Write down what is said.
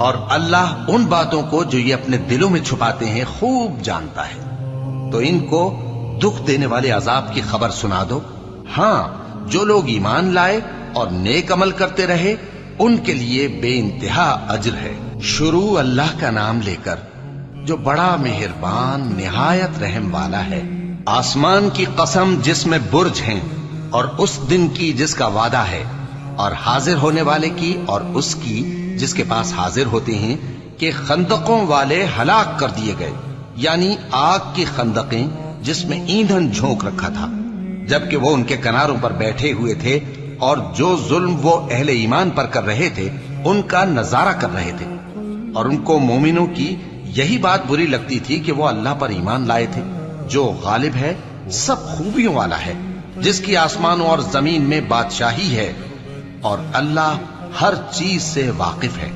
اور اللہ ان باتوں کو جو یہ اپنے دلوں میں چھپاتے ہیں خوب جانتا ہے۔ تو ان کو دکھ دینے والے عذاب کی خبر سنا دو۔ ہاں، جو لوگ ایمان لائے اور نیک عمل کرتے رہے ان کے لیے بے انتہا اجر ہے۔ شروع اللہ کا نام لے کر جو بڑا مہربان نہایت رحم والا ہے۔ آسمان کی قسم جس میں برج ہیں، اور اس دن کی جس کا وعدہ ہے، اور حاضر ہونے والے کی اور اس کی جس کے پاس حاضر ہوتے ہیں، کہ خندقوں والے ہلاک کر دیے گئے، یعنی آگ کی خندقیں جس میں ایندھن جھونک رکھا تھا، جبکہ وہ ان کے کناروں پر بیٹھے ہوئے تھے اور جو ظلم وہ اہل ایمان پر کر رہے تھے ان کا نظارہ کر رہے تھے، اور ان کو مومنوں کی یہی بات بری لگتی تھی کہ وہ اللہ پر ایمان لائے تھے جو غالب ہے، سب خوبیوں والا ہے، جس کی آسمانوں اور زمین میں بادشاہی ہے، اور اللہ ہر چیز سے واقف ہے۔